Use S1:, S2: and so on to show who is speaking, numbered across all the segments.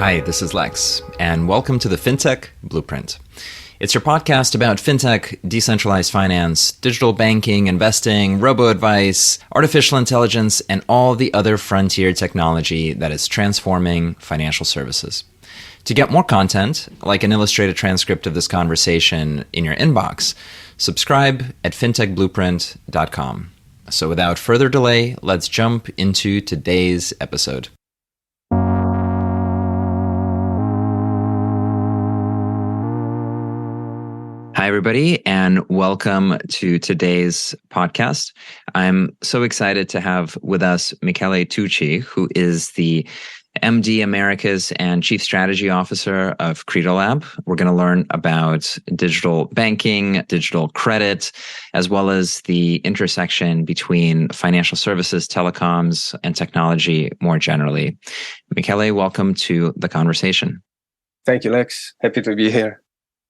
S1: Hi, this is Lex, and welcome to the Fintech Blueprint. It's your podcast about fintech, decentralized finance, digital banking, investing, robo-advice, artificial intelligence, and all the other frontier technology that is transforming financial services. To get more content, like an illustrated transcript of this conversation in your inbox, subscribe at fintechblueprint.com. So without further delay, let's jump into today's episode. Hi, everybody, and welcome to today's podcast. I'm so excited to have with us Michele Tucci, who is the MD Americas and Chief Strategy Officer of CredoLab. We're going to learn about digital banking, digital credit, as well as the intersection between financial services, telecoms, and technology more generally. Michele, welcome to the conversation.
S2: Thank you, Lex. Happy to be here.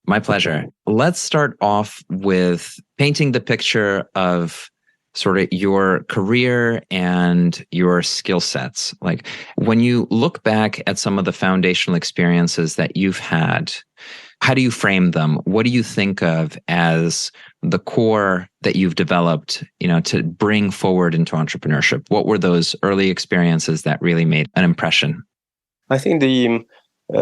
S1: My pleasure. Let's start off with painting the picture of sort of your career and your skill sets. Like when you look back at some of the foundational experiences that you've had, how do you frame them? What do you think of as the core that you've developed, to bring forward into entrepreneurship? What were those early experiences that really made an impression?
S2: I think the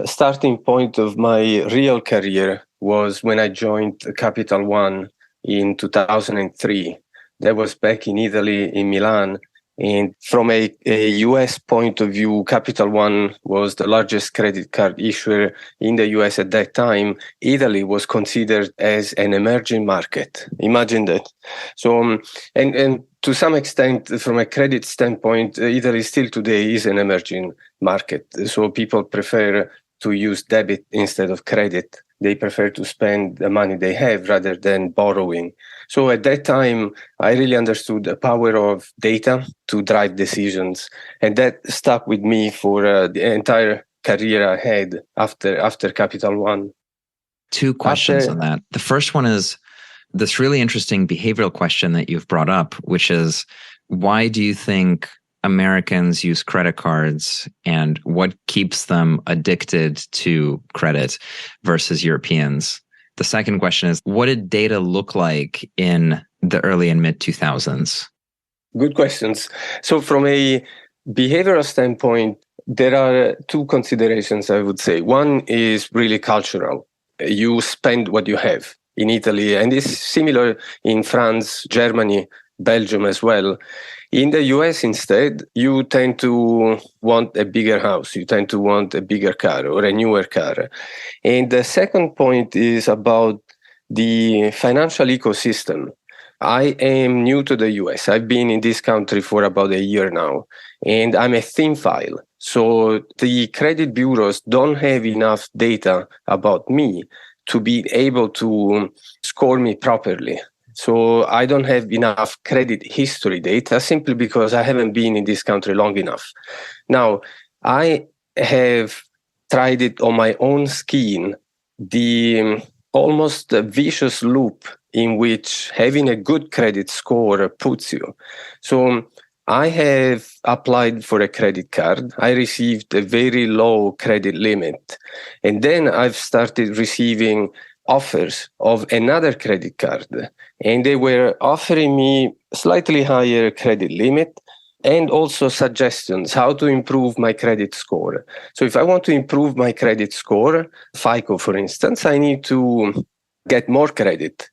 S2: starting point of my real career was when I joined Capital One in 2003. That was back in Italy, in Milan. And from a US point of view, Capital One was the largest credit card issuer in the US at that time. Italy was considered as an emerging market. Imagine that. So, and to some extent, from a credit standpoint, Italy still today is an emerging market. So people prefer to use debit instead of credit. They prefer to spend the money they have rather than borrowing. So at that time, I really understood the power of data to drive decisions. And that stuck with me for the entire career I had after Capital One.
S1: Two questions on that. The first one is this really interesting behavioral question that you've brought up, which is, why do you think Americans use credit cards and what keeps them addicted to credit versus Europeans? The second question is, what did data look like in the early and mid 2000s?
S2: Good questions. So from a behavioral standpoint, there are two considerations, I would say. One is really cultural. You spend what you have in Italy, and it's similar in France, Germany, Belgium as well. In the US, instead, you tend to want a bigger house. You tend to want a bigger car or a newer car. And the second point is about the financial ecosystem. I am new to the US. I've been in this country for about a year now, and I'm a thin file. So the credit bureaus don't have enough data about me to be able to score me properly. So I don't have enough credit history data simply because I haven't been in this country long enough. Now, I have tried it on my own skin, the almost vicious loop in which having a good credit score puts you. So I have applied for a credit card. I received a very low credit limit. And then I've started receiving offers of another credit card, and they were offering me slightly higher credit limit and also suggestions how to improve my credit score. So if I want to improve my credit score, FICO, for instance, I need to get more credit,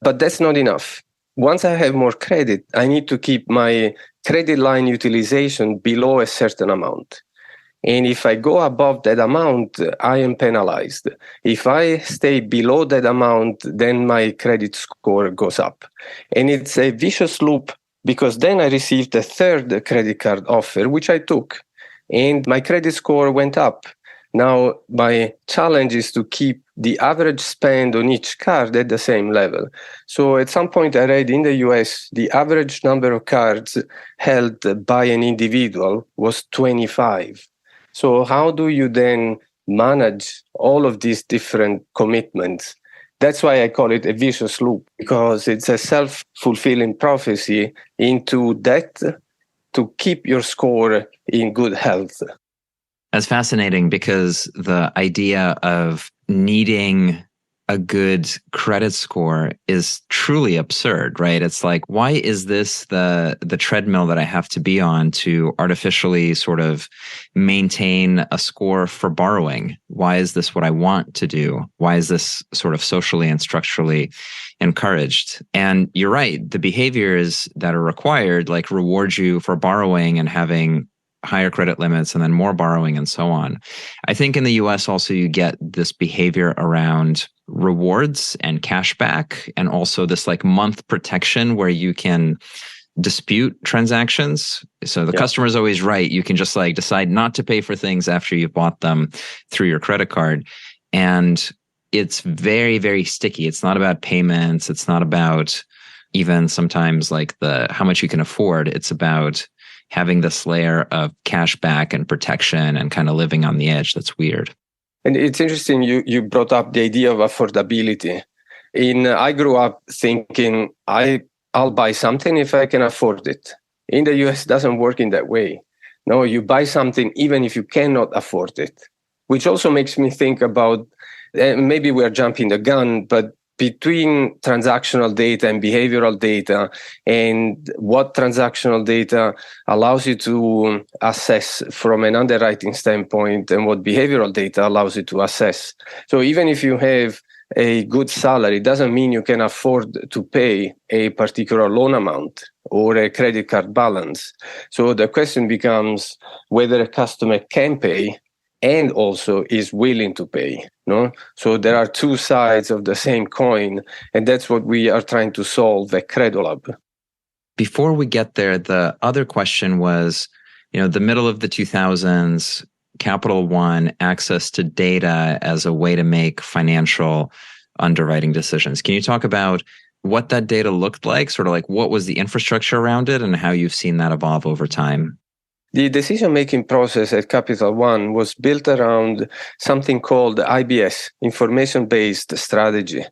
S2: but that's not enough. Once I have more credit, I need to keep my credit line utilization below a certain amount. And if I go above that amount, I am penalized. If I stay below that amount, then my credit score goes up. And it's a vicious loop because then I received a third credit card offer, which I took, and my credit score went up. Now, my challenge is to keep the average spend on each card at the same level. So at some point I read in the US, the average number of cards held by an individual was 25. So how do you then manage all of these different commitments? That's why I call it a vicious loop, because it's a self-fulfilling prophecy into debt to keep your score in good health.
S1: That's fascinating because the idea of needing a good credit score is truly absurd, right? It's like, why is this the treadmill that I have to be on to artificially sort of maintain a score for borrowing? Why is this what I want to do? Why is this sort of socially and structurally encouraged? And you're right, the behaviors that are required like reward you for borrowing and having higher credit limits and then more borrowing and so on. I think in the US also you get this behavior around rewards and cashback, and also this like month protection where you can dispute transactions. So the customer is always right. You can just like decide not to pay for things after you've bought them through your credit card. And it's very, very sticky. It's not about payments. It's not about even sometimes like how much you can afford. It's about having this layer of cashback and protection and kind of living on the edge. That's weird.
S2: And it's interesting you brought up the idea of affordability. I grew up thinking I'll buy something if I can afford it. In the US, it doesn't work in that way. No, you buy something even if you cannot afford it, which also makes me think about, maybe we're jumping the gun, but between transactional data and behavioral data, and what transactional data allows you to assess from an underwriting standpoint and what behavioral data allows you to assess. So even if you have a good salary, it doesn't mean you can afford to pay a particular loan amount or a credit card balance. So the question becomes whether a customer can pay and also is willing to pay. No? So there are two sides of the same coin, and that's what we are trying to solve at CredoLab.
S1: Before we get there, the other question was, the middle of the 2000s, Capital One access to data as a way to make financial underwriting decisions. Can you talk about what that data looked like, sort of like what was the infrastructure around it and how you've seen that evolve over time?
S2: The decision-making process at Capital One was built around something called IBS, information-based strategy.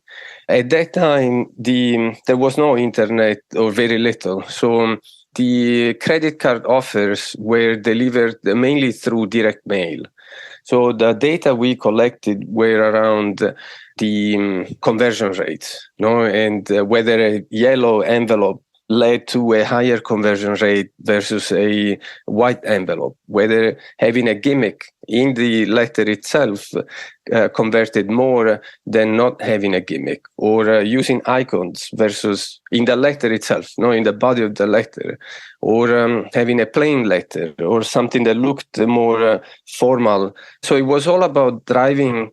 S2: At that time, there was no internet or very little. So the credit card offers were delivered mainly through direct mail. So the data we collected were around the conversion rates, and whether a yellow envelope led to a higher conversion rate versus a white envelope, whether having a gimmick in the letter itself converted more than not having a gimmick, or using icons versus in the letter itself, in the body of the letter, or having a plain letter or something that looked more formal. So it was all about driving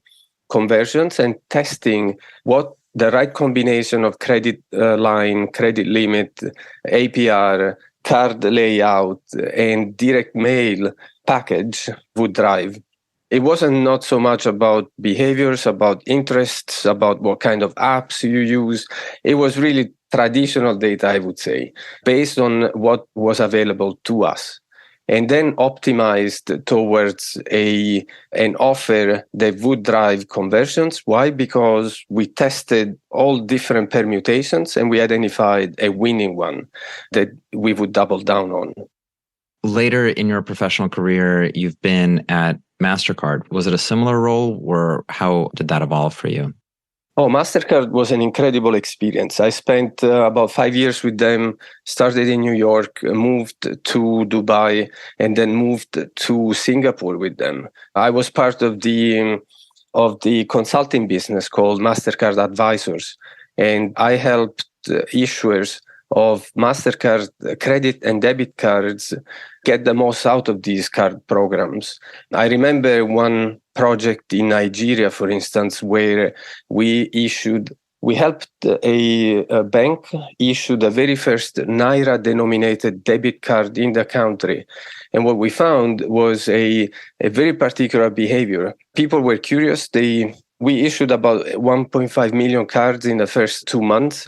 S2: conversions and testing what the right combination of credit line, credit limit, APR, card layout, and direct mail package would drive. It wasn't not so much about behaviors, about interests, about what kind of apps you use. It was really traditional data, I would say, based on what was available to us, and then optimized towards an offer that would drive conversions. Why? Because we tested all different permutations and we identified a winning one that we would double down on.
S1: Later in your professional career, you've been at MasterCard. Was it a similar role, or how did that evolve for you?
S2: Oh, MasterCard was an incredible experience. I spent about 5 years with them, started in New York, moved to Dubai, and then moved to Singapore with them. I was part of the consulting business called MasterCard Advisors, and I helped issuers of MasterCard credit and debit cards get the most out of these card programs. I remember one project in Nigeria, for instance, where we helped a bank issue the very first Naira-denominated debit card in the country. And what we found was a very particular behavior. People were curious. We issued about 1.5 million cards in the first 2 months.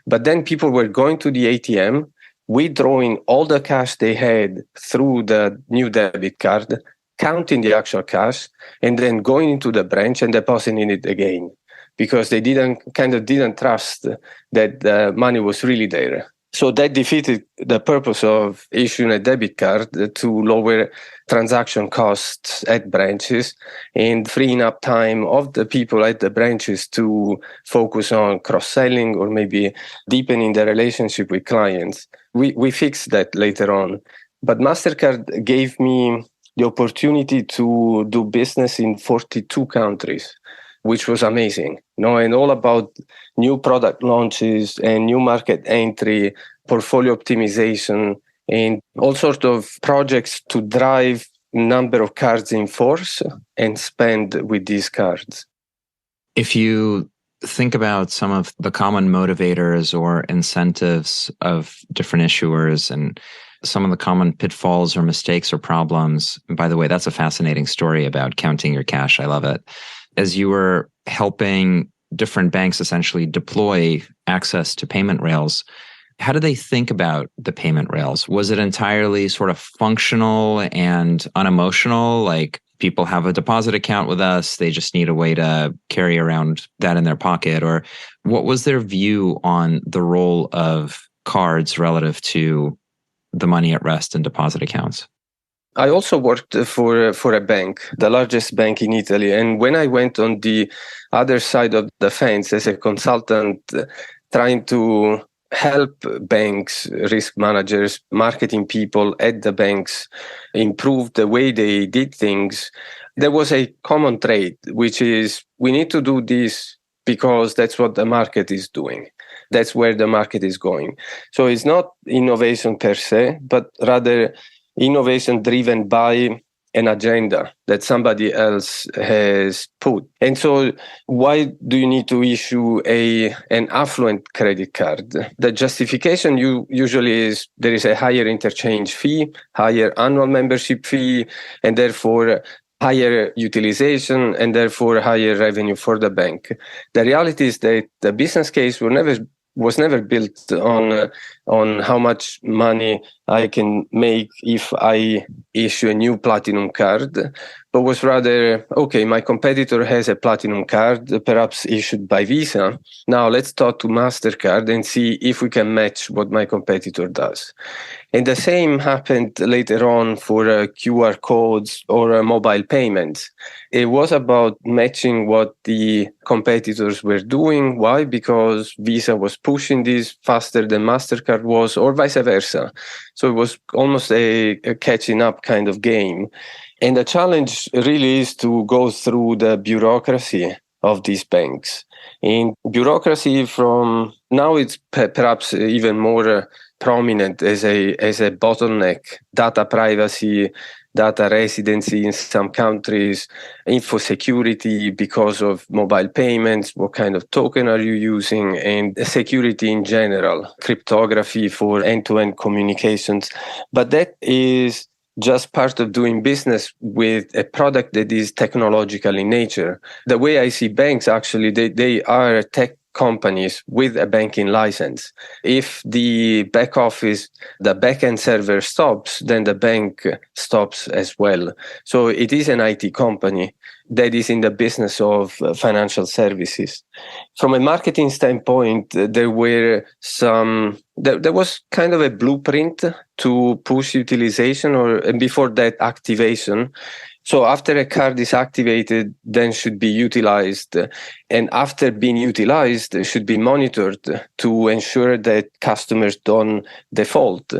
S2: But then people were going to the ATM, withdrawing all the cash they had through the new debit card, counting the actual cash, and then going into the branch and depositing it again, because they didn't trust that the money was really there. So that defeated the purpose of issuing a debit card to lower transaction costs at branches and freeing up time of the people at the branches to focus on cross-selling or maybe deepening the relationship with clients. We fixed that later on. But MasterCard gave me the opportunity to do business in 42 countries, which was amazing. And all about new product launches and new market entry, portfolio optimization, and all sorts of projects to drive number of cards in force and spend with these cards.
S1: If you think about some of the common motivators or incentives of different issuers and some of the common pitfalls or mistakes or problems, and by the way, that's a fascinating story about counting your cash. I love it. As you were helping different banks essentially deploy access to payment rails, how do they think about the payment rails? Was it entirely sort of functional and unemotional? Like, people have a deposit account with us, they just need a way to carry around that in their pocket? Or what was their view on the role of cards relative to the money at rest and deposit accounts?
S2: I also worked for a bank, the largest bank in Italy. And when I went on the other side of the fence as a consultant, trying to help banks, risk managers, marketing people at the banks improve the way they did things, there was a common trait, which is we need to do this because that's what the market is doing. That's where the market is going. So it's not innovation per se, but rather innovation driven by an agenda that somebody else has put. And so why do you need to issue an affluent credit card? The justification usually is there is a higher interchange fee, higher annual membership fee, and therefore higher utilization and therefore higher revenue for the bank. The reality is that the business case was never built on how much money I can make if I issue a new platinum card, but was rather, okay, my competitor has a platinum card, perhaps issued by Visa. Now let's talk to MasterCard and see if we can match what my competitor does. And the same happened later on for QR codes or mobile payments. It was about matching what the competitors were doing. Why? Because Visa was pushing this faster than MasterCard was, or vice versa. So it was almost a catching up kind of game. And the challenge really is to go through the bureaucracy of these banks. In bureaucracy from now, it's perhaps even more prominent as a bottleneck: data privacy, data residency in some countries, info security because of mobile payments, what kind of token are you using, and security in general, cryptography for end-to-end communications. But that is just part of doing business with a product that is technological in nature. The way I see banks, actually, they are tech companies with a banking license. If the back office, the backend server stops, then the bank stops as well. So it is an IT company that is in the business of financial services. From a marketing standpoint, there was kind of a blueprint to push utilization, and before that, activation. So after a card is activated, then should be utilized. And after being utilized, it should be monitored to ensure that customers don't default.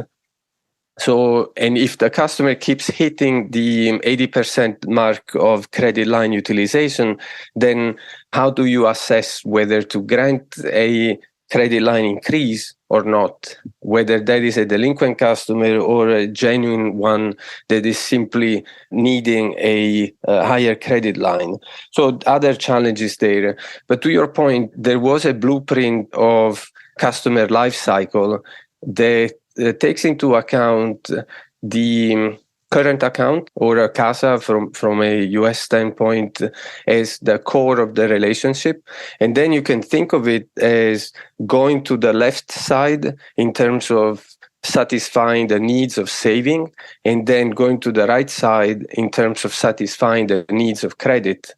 S2: So, and if the customer keeps hitting the 80% mark of credit line utilization, then how do you assess whether to grant a credit line increase or not, whether that is a delinquent customer or a genuine one that is simply needing a higher credit line? So other challenges there. But to your point, there was a blueprint of customer life cycle that takes into account the current account or a CASA from a US standpoint as the core of the relationship. And then you can think of it as going to the left side in terms of satisfying the needs of saving, and then going to the right side in terms of satisfying the needs of credit.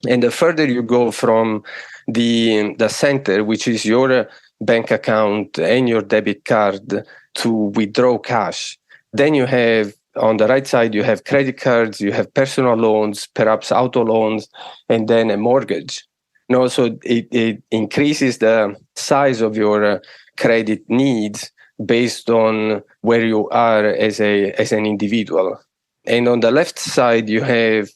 S2: And the further you go from the center, which is your bank account and your debit card to withdraw cash. Then you have, on the right side, you have credit cards, you have personal loans, perhaps auto loans, and then a mortgage. So it increases the size of your credit needs based on where you are as an individual. And on the left side, you have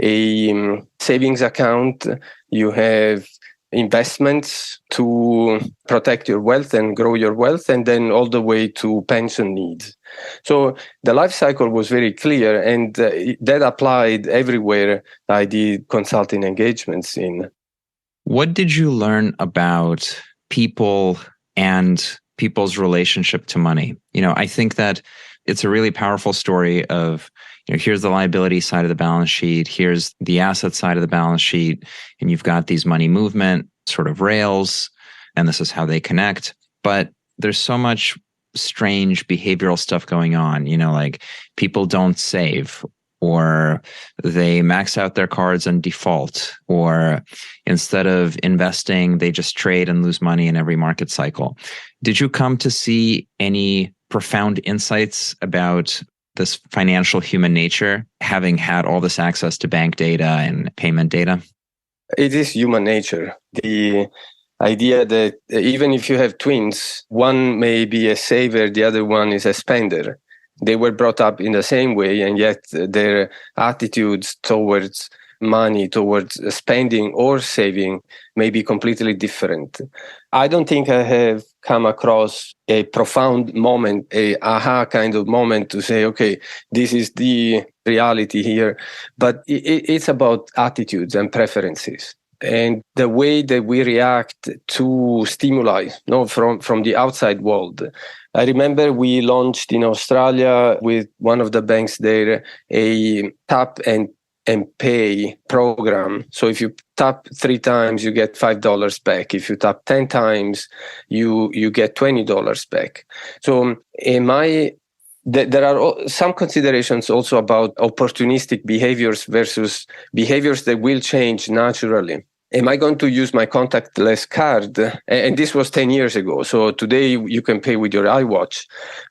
S2: a savings account, you have investments to protect your wealth and grow your wealth, and then all the way to pension needs. So the life cycle was very clear, and that applied everywhere I did consulting engagements in.
S1: What did you learn about people and people's relationship to money? I think that it's a really powerful story of, here's the liability side of the balance sheet, here's the asset side of the balance sheet, and you've got these money movement sort of rails, and this is how they connect. But there's so much strange behavioral stuff going on, like people don't save, or they max out their cards and default, or instead of investing, they just trade and lose money in every market cycle. Did you come to see any profound insights about this financial human nature, having had all this access to bank data and payment data?
S2: It is human nature. The idea that even if you have twins, one may be a saver, the other one is a spender. They were brought up in the same way, and yet their attitudes towards money, towards spending or saving may be completely different. I don't think I have come across a profound moment, a aha kind of moment to say, okay, this is the reality here. But it's about attitudes and preferences, and the way that we react to stimuli from the outside world. I remember we launched in Australia with one of the banks there a tap and pay program. So if you tap 3 times, you get $5 back. If you tap 10 times, you get $20 back. So there are some considerations also about opportunistic behaviors versus behaviors that will change naturally. Am I going to use my contactless card? And this was 10 years ago. So today you can pay with your iWatch.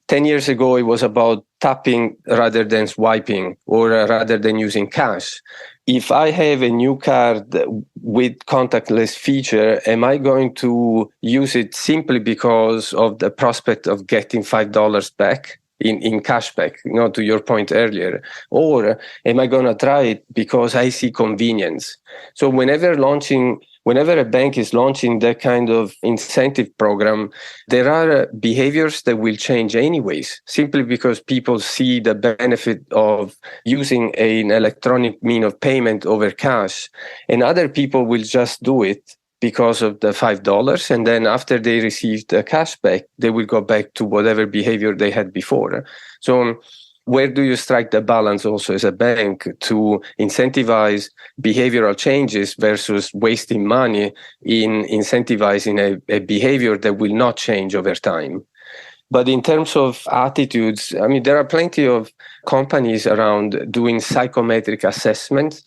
S2: 10 years ago, it was about tapping rather than swiping, or rather than using cash. If I have a new card with contactless feature, am I going to use it simply because of the prospect of getting $5 back? In cashback, to your point earlier, or am I going to try it because I see convenience? So whenever a bank is launching that kind of incentive program, there are behaviors that will change anyways, simply because people see the benefit of using an electronic mean of payment over cash, and other people will just do it because of the $5. And then after they receive the cash back, they will go back to whatever behavior they had before. So where do you strike the balance also as a bank to incentivize behavioral changes versus wasting money in incentivizing a behavior that will not change over time? But in terms of attitudes, there are plenty of companies around doing psychometric assessments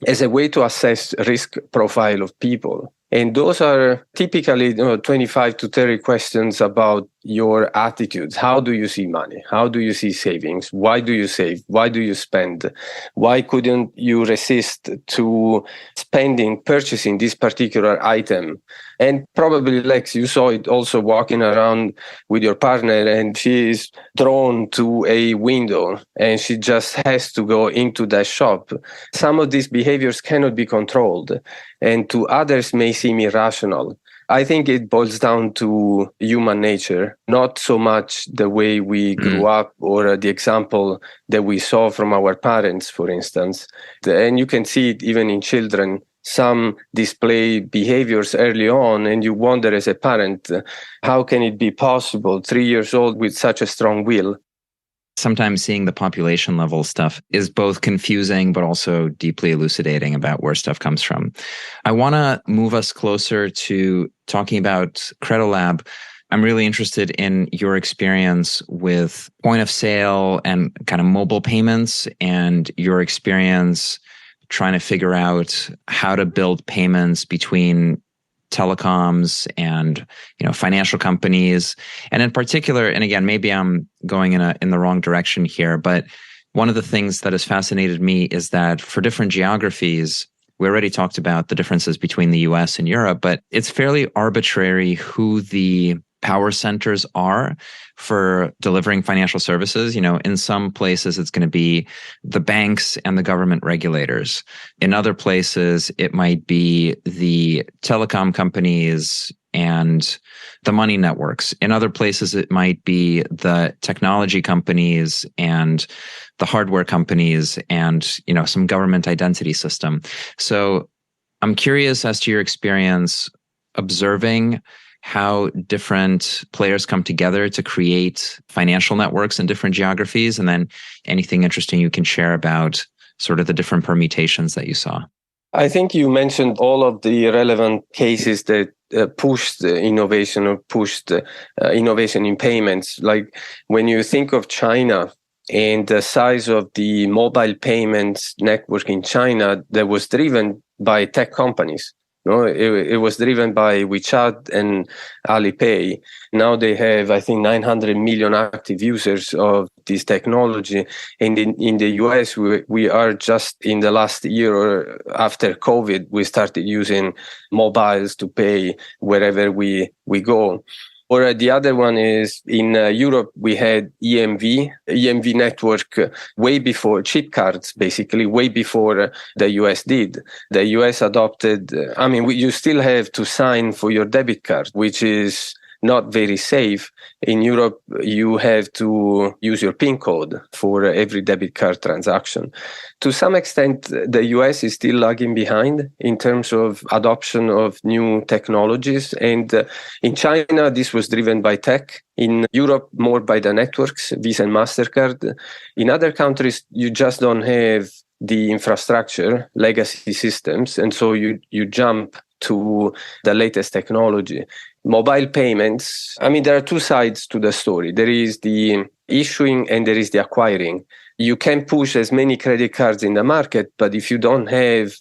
S2: as a way to assess risk profile of people. And those are typically 25 to 30 questions about your attitudes. How do you see money? How do you see savings? Why do you save? Why do you spend? Why couldn't you resist to purchasing this particular item? And probably, Lex, you saw it also walking around with your partner, and she is drawn to a window and she just has to go into that shop. Some of these behaviors cannot be controlled, and to others may seem irrational. I think it boils down to human nature, not so much the way we grew up or the example that we saw from our parents, for instance. And you can see it even in children. Some display behaviors early on, and you wonder as a parent, how can it be possible, 3 years old with such a strong will?
S1: Sometimes seeing the population level stuff is both confusing, but also deeply elucidating about where stuff comes from. I want to move us closer to talking about CredoLab. I'm really interested in your experience with point of sale and kind of mobile payments, and your experience trying to figure out how to build payments between telecoms and financial companies, and in particular, and again, maybe I'm going in the wrong direction here, but one of the things that has fascinated me is that for different geographies, we already talked about the differences between the US and Europe, but it's fairly arbitrary who the power centers are for delivering financial services. In some places, it's going to be the banks and the government regulators. In other places, it might be the telecom companies and the money networks. In other places, it might be the technology companies and the hardware companies and, some government identity system. So I'm curious as to your experience observing how different players come together to create financial networks in different geographies, and then anything interesting you can share about sort of the different permutations that you saw.
S2: I think you mentioned all of the relevant cases that pushed innovation or pushed innovation in payments. Like when you think of China and the size of the mobile payments network in China, that was driven by tech companies. No, it was driven by WeChat and Alipay. Now they have, I think, 900 million active users of this technology. And in the US, we are just in the last year or after COVID, we started using mobiles to pay wherever we go. Or the other one is in Europe, we had EMV network way before chip cards, basically way before the US did. The US adopted, you still have to sign for your debit card, which is not very safe. In Europe, you have to use your PIN code for every debit card transaction. To some extent, the US is still lagging behind in terms of adoption of new technologies. And in China, this was driven by tech. In Europe, more by the networks, Visa and MasterCard. In other countries, you just don't have the infrastructure, legacy systems. And so you jump to the latest technology. Mobile payments, there are two sides to the story. There is the issuing and there is the acquiring. You can push as many credit cards in the market, but if you don't have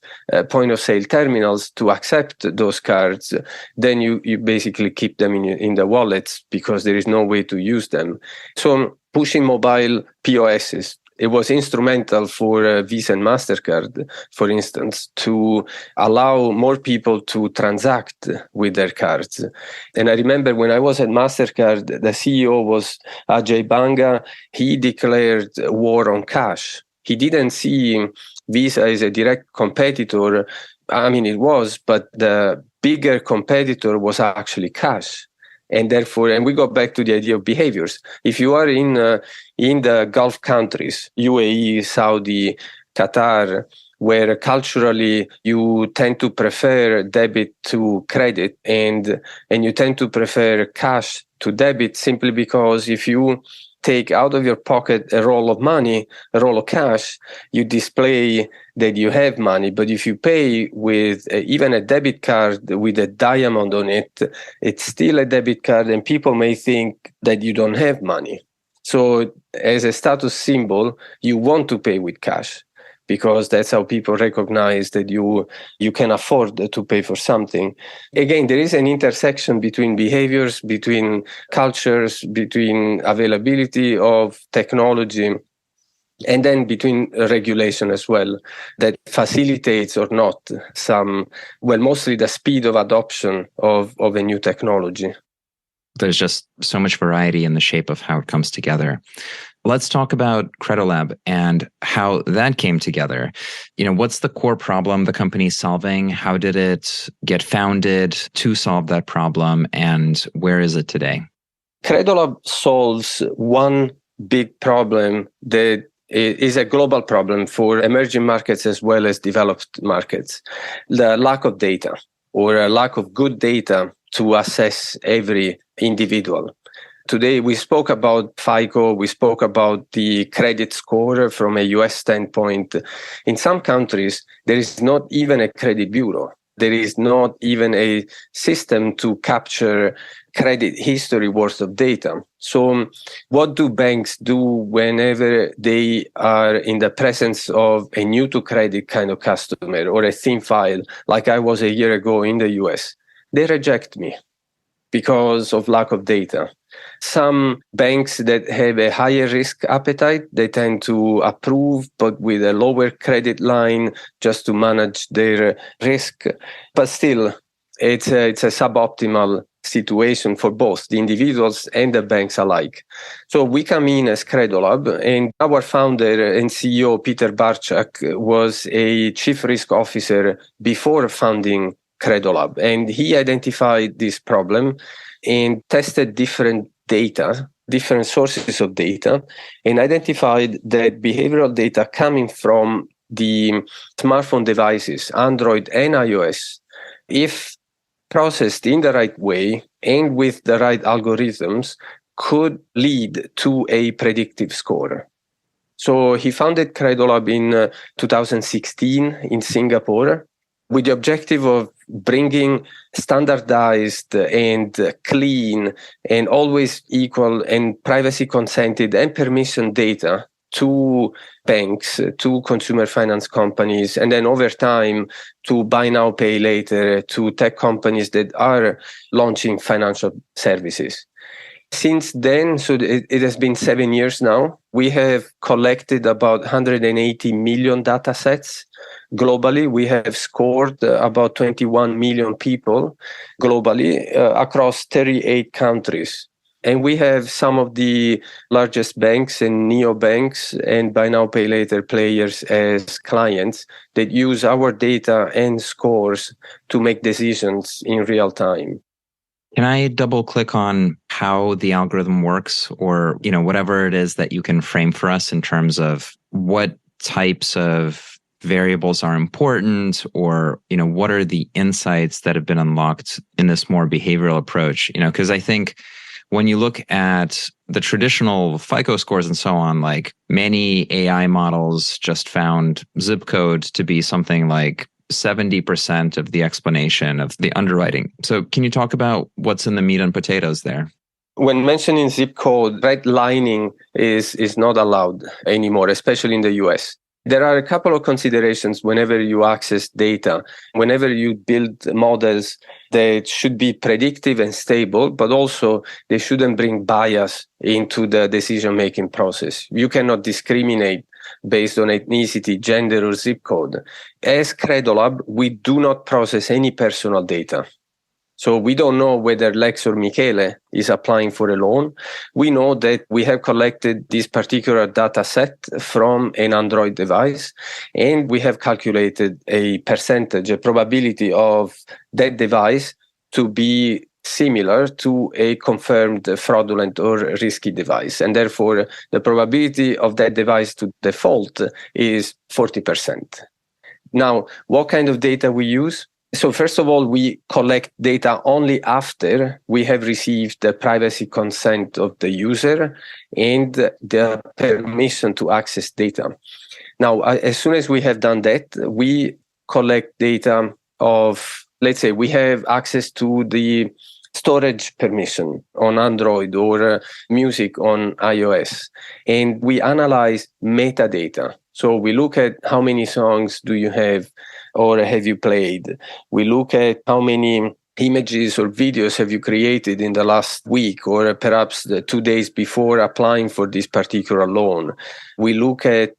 S2: point of sale terminals to accept those cards, then you basically keep them in the wallets because there is no way to use them. So pushing mobile POSs, it was instrumental for Visa and MasterCard, for instance, to allow more people to transact with their cards. And I remember when I was at MasterCard, the CEO was Ajay Banga. He declared war on cash. He didn't see Visa as a direct competitor. It was, but the bigger competitor was actually cash. And therefore, and we go back to the idea of behaviors. If you are in the Gulf countries, UAE, Saudi, Qatar, where culturally you tend to prefer debit to credit, and you tend to prefer cash to debit simply because if you take out of your pocket a roll of money, a roll of cash, you display that you have money. But if you pay with even a debit card with a diamond on it, it's still a debit card and people may think that you don't have money. So as a status symbol, you want to pay with cash because that's how people recognize that you can afford to pay for something. Again, there is an intersection between behaviors, between cultures, between availability of technology, and then between regulation as well, that facilitates or not mostly the speed of adoption of a new technology.
S1: There's just so much variety in the shape of how it comes together. Let's talk about CredoLab and how that came together. What's the core problem the company's solving? How did it get founded to solve that problem? And where is it today?
S2: CredoLab solves one big problem that is a global problem for emerging markets as well as developed markets. The lack of data or a lack of good data to assess every individual. Today, we spoke about FICO, we spoke about the credit score from a US standpoint. In some countries, there is not even a credit bureau. There is not even a system to capture credit history worth of data. So what do banks do whenever they are in the presence of a new to credit kind of customer or a thin file, like I was a year ago in the US? they reject me because of lack of data. Some banks that have a higher risk appetite, they tend to approve, but with a lower credit line just to manage their risk. But still, it's a suboptimal situation for both the individuals and the banks alike. So we come in as CredoLab, and our founder and CEO, Peter Barczak, was a chief risk officer before founding CredoLab. And he identified this problem and tested different data, different sources of data, and identified that behavioral data coming from the smartphone devices, Android and iOS, if processed in the right way and with the right algorithms, could lead to a predictive score. So he founded CredoLab in 2016 in Singapore with the objective of bringing standardized and clean and always equal and privacy consented and permission data to banks, to consumer finance companies, and then over time to buy now, pay later, to tech companies that are launching financial services. Since then, so it has been 7 years now, we have collected about 180 million data sets globally. We have scored about 21 million people globally across 38 countries. And we have some of the largest banks and neobanks and buy now, pay later players as clients that use our data and scores to make decisions in real time.
S1: Can I double click on how the algorithm works, or, whatever it is that you can frame for us in terms of what types of variables are important, or, what are the insights that have been unlocked in this more behavioral approach? Because I think when you look at the traditional FICO scores and so on, like many AI models just found zip code to be something like 70% of the explanation of the underwriting. So can you talk about what's in the meat and potatoes there?
S2: When mentioning zip code, redlining is not allowed anymore, especially in the US. There are a couple of considerations whenever you access data, whenever you build models that should be predictive and stable, but also they shouldn't bring bias into the decision-making process. You cannot discriminate based on ethnicity, gender, or zip code. As CredoLab, we do not process any personal data. So we don't know whether Lex or Michele is applying for a loan. We know that we have collected this particular data set from an Android device, and we have calculated a percentage, a probability of that device to be similar to a confirmed fraudulent or risky device. And therefore, the probability of that device to default is 40%. Now, what kind of data we use? So first of all, we collect data only after we have received the privacy consent of the user and the permission to access data. Now, as soon as we have done that, we collect data of, let's say, we have access to the storage permission on Android or music on iOS, and we analyze metadata. So we look at how many songs do you have or have you played. We look at how many images or videos have you created in the last week or perhaps the 2 days before applying for this particular loan. We look at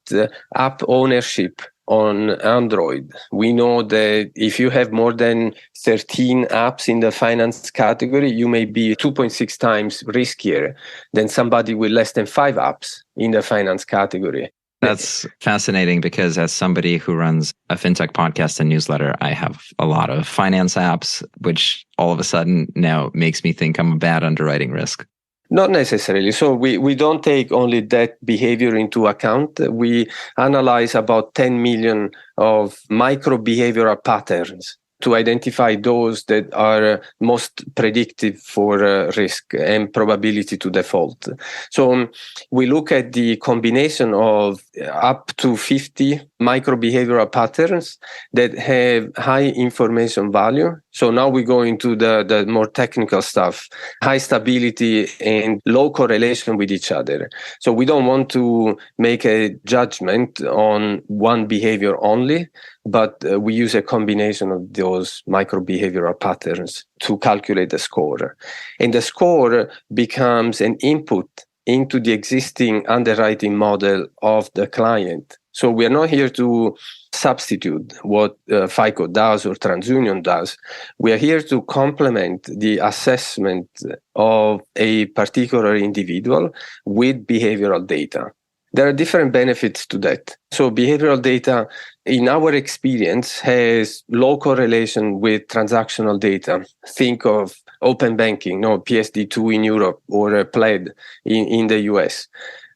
S2: app ownership on Android. We know that if you have more than 13 apps in the finance category, you may be 2.6 times riskier than somebody with less than 5 apps in the finance category.
S1: That's fascinating, because as somebody who runs a fintech podcast and newsletter, I have a lot of finance apps, which all of a sudden now makes me think I'm a bad underwriting risk.
S2: Not necessarily. So we don't take only that behavior into account. We analyze about 10 million of micro behavioral patterns to identify those that are most predictive for risk and probability to default. So we look at the combination of up to 50 micro behavioral patterns that have high information value. So now we go into the more technical stuff, high stability and low correlation with each other. So we don't want to make a judgment on one behavior only, but we use a combination of those those micro-behavioral patterns to calculate the score. And the score becomes an input into the existing underwriting model of the client. So we are not here to substitute what FICO does or TransUnion does. We are here to complement the assessment of a particular individual with behavioral data. There are different benefits to that. So behavioral data, in our experience, has low correlation with transactional data. Think of open banking, PSD2 in Europe or PLED in the US.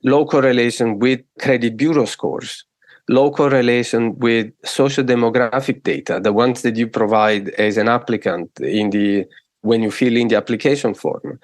S2: Low correlation with credit bureau scores. Low correlation with social demographic data, the ones that you provide as an applicant when you fill in the application form.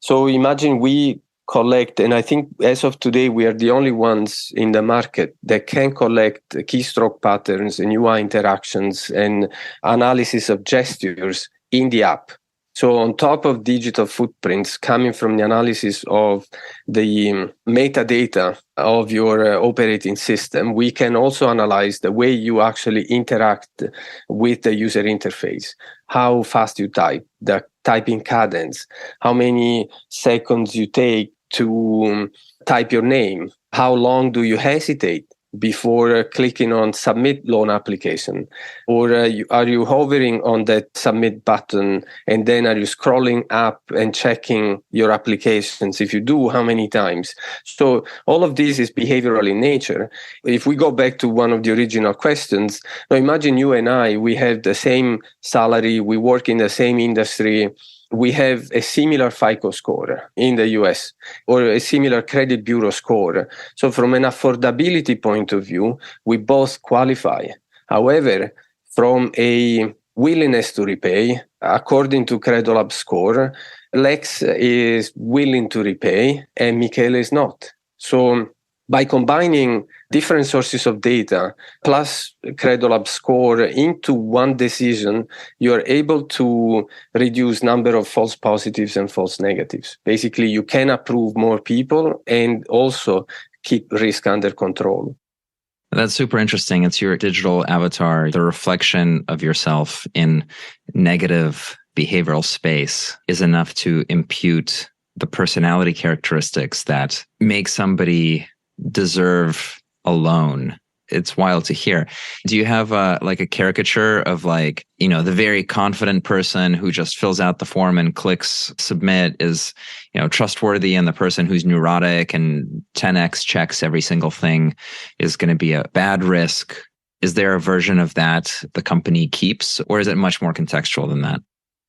S2: So imagine we collect, and I think as of today, we are the only ones in the market that can collect keystroke patterns and UI interactions and analysis of gestures in the app. So on top of digital footprints coming from the analysis of the metadata of your operating system, we can also analyze the way you actually interact with the user interface, how fast you type, the typing cadence, how many seconds you take to type your name, how long do you hesitate before clicking on submit loan application, or are you hovering on that submit button and then are you scrolling up and checking your applications? If you do, how many times? So all of this is behavioral in nature. If we go back to one of the original questions, now imagine you and I, we have the same salary, we work in the same industry, we have a similar FICO score in the US or a similar credit bureau score. So from an affordability point of view, we both qualify. However, from a willingness to repay, according to CredoLab score, Lex is willing to repay and Michele is not. So by combining different sources of data plus CredoLab score into one decision, you are able to reduce number of false positives and false negatives. Basically, you can approve more people and also keep risk under control.
S1: That's super interesting. It's your digital avatar, the reflection of yourself in negative behavioral space is enough to impute the personality characteristics that make somebody deserve a loan. It's wild to hear. Do you have a caricature of the very confident person who just fills out the form and clicks submit is, trustworthy, and the person who's neurotic and 10x checks every single thing is going to be a bad risk? Is there a version of that the company keeps, or is it much more contextual than that?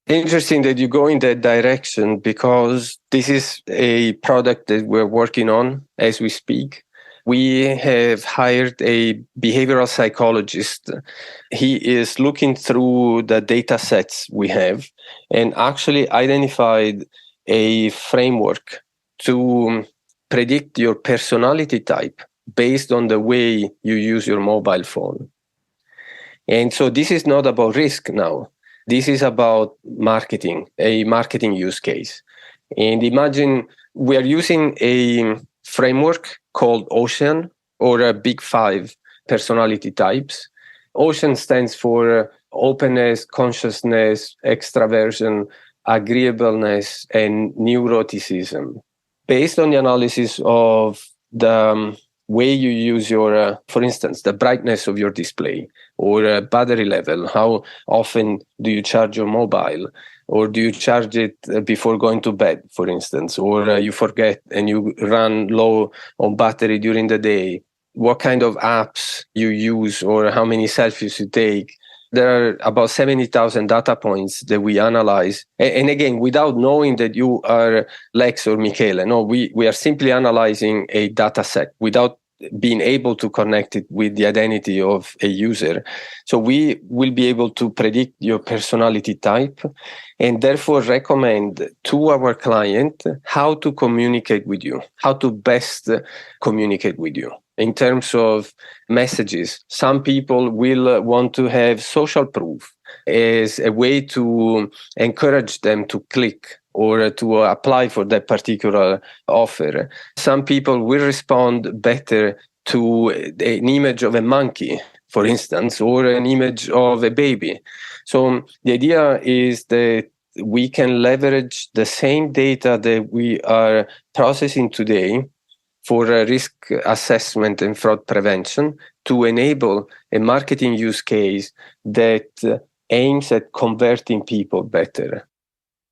S2: Interesting that you go in that direction, because this is a product that we're working on as we speak. We have hired a behavioral psychologist. He is looking through the data sets we have and actually identified a framework to predict your personality type based on the way you use your mobile phone. And so this is not about risk now. This is about marketing, a marketing use case. And imagine we are using a framework called OCEAN, or a Big Five personality types. OCEAN stands for openness, consciousness, extraversion, agreeableness, and neuroticism. Based on the analysis of the way you use your, for instance, the brightness of your display or battery level, how often do you charge your mobile? Or do you charge it before going to bed, for instance? Or you forget and you run low on battery during the day? What kind of apps you use or how many selfies you take? There are about 70,000 data points that we analyze. And again, without knowing that you are Lex or Michele. No, we are simply analyzing a data set without being able to connect it with the identity of a user. So we will be able to predict your personality type and therefore recommend to our client how to communicate with you, how to best communicate with you. In terms of messages, some people will want to have social proof as a way to encourage them to click or to apply for that particular offer. Some people will respond better to an image of a monkey for instance, or an image of a baby. So the idea is that we can leverage the same data that we are processing today for risk assessment and fraud prevention to enable a marketing use case that aims at converting people better.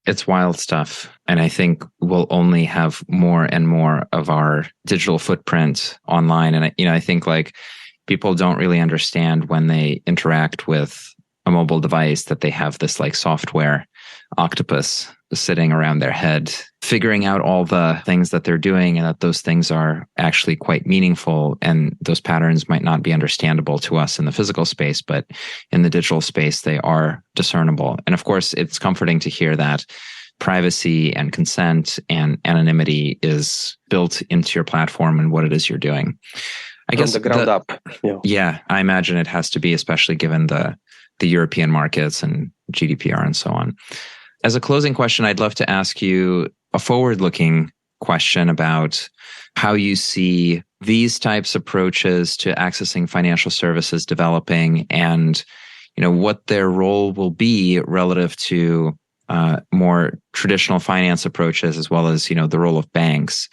S1: It's wild stuff. And I think we'll only have more and more of our digital footprint online. And I think like people don't really understand when they interact with a mobile device that they have this like software octopus sitting around their head, figuring out all the things that they're doing, and that those things are actually quite meaningful. And those patterns might not be understandable to us in the physical space, but in the digital space, they are discernible. And of course, it's comforting to hear that privacy and consent and anonymity is built into your platform and what it is you're doing. I guess
S2: from the ground up.
S1: Yeah, I imagine it has to be, especially given the European markets and GDPR and so on. As a closing question, I'd love to ask you a forward-looking question about how you see these types of approaches to accessing financial services developing, and what their role will be relative to more traditional finance approaches, as well as the role of banks.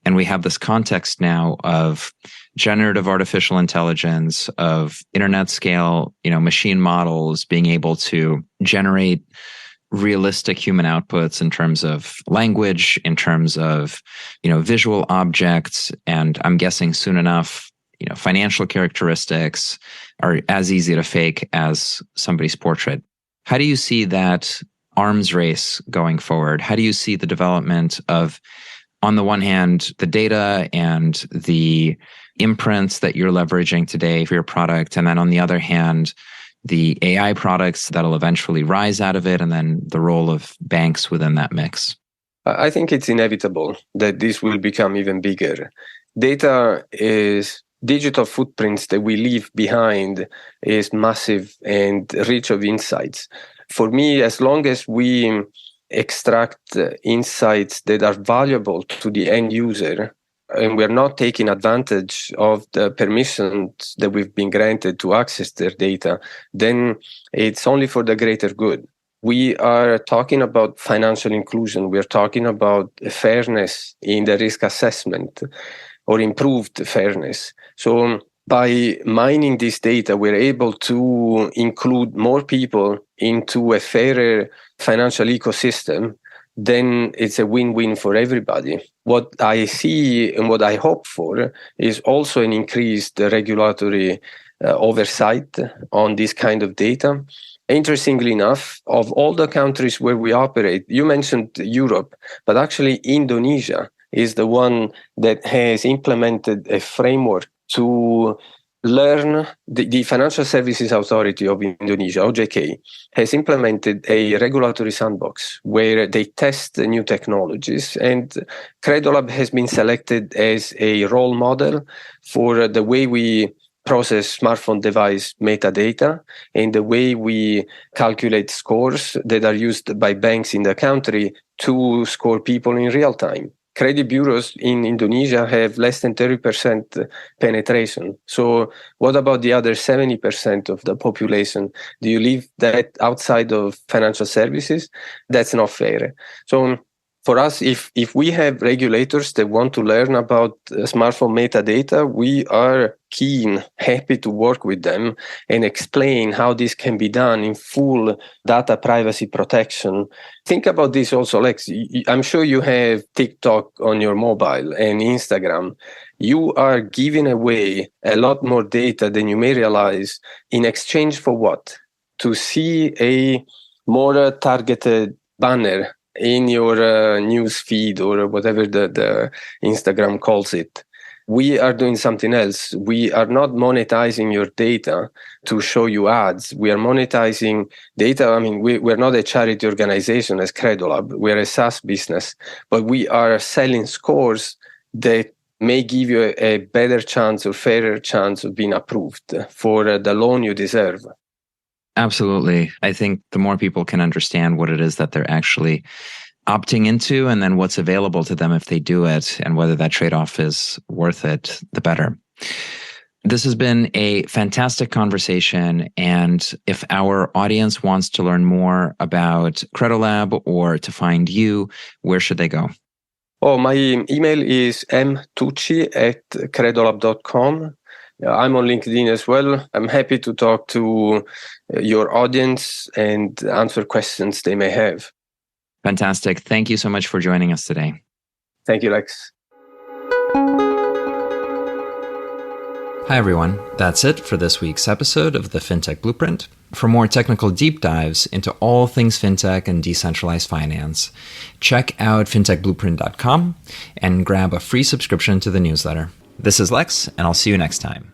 S1: And we have this context now of generative artificial intelligence, of internet scale, machine models being able to generate realistic human outputs in terms of language, in terms of visual objects, and I'm guessing soon enough financial characteristics are as easy to fake as somebody's portrait. How do you see that arms race going forward? How do you see the development of, on the one hand, the data and the imprints that you're leveraging today for your product, and then on the other hand, the AI products that'll eventually rise out of it, and then the role of banks within that mix?
S2: I think it's inevitable that this will become even bigger. Data is digital footprints that we leave behind is massive and rich of insights. For me, as long as we extract insights that are valuable to the end user, and we're not taking advantage of the permissions that we've been granted to access their data, then it's only for the greater good. We are talking about financial inclusion. We're talking about fairness in the risk assessment or improved fairness. So by mining this data, we're able to include more people into a fairer financial ecosystem. Then it's a win-win for everybody. What I see and what I hope for is also an increased regulatory oversight on this kind of data. Interestingly enough, of all the countries where we operate, you mentioned Europe, but actually Indonesia is the one that has implemented a framework to learn. The Financial Services Authority of Indonesia, OJK, has implemented a regulatory sandbox where they test new technologies, and CredoLab has been selected as a role model for the way we process smartphone device metadata and the way we calculate scores that are used by banks in the country to score people in real time. Credit bureaus in Indonesia have less than 30% penetration. So what about the other 70% of the population? Do you leave that outside of financial services? That's not fair. So for us, if we have regulators that want to learn about smartphone metadata, we are keen, happy to work with them and explain how this can be done in full data privacy protection. Think about this also, Lex. I'm sure you have TikTok on your mobile and Instagram. You are giving away a lot more data than you may realize in exchange for what? To see a more targeted banner in your news feed or whatever the Instagram calls it. We are doing something else. We are not monetizing your data to show you ads. We are monetizing data. I mean, we're not a charity organization as CredoLab. We're a SaaS business, but we are selling scores that may give you a better chance or fairer chance of being approved for the loan you deserve.
S1: Absolutely. I think the more people can understand what it is that they're actually opting into, and then what's available to them if they do it, and whether that trade-off is worth it, the better. This has been a fantastic conversation. And if our audience wants to learn more about CredoLab or to find you, where should they go?
S2: Oh, my email is mtucci@credolab.com. I'm on LinkedIn as well. I'm happy to talk to your audience and answer questions they may have.
S1: Fantastic. Thank you so much for joining us today.
S2: Thank you, Lex.
S1: Hi, everyone. That's it for this week's episode of the Fintech Blueprint. For more technical deep dives into all things fintech and decentralized finance, check out fintechblueprint.com and grab a free subscription to the newsletter. This is Lex, and I'll see you next time.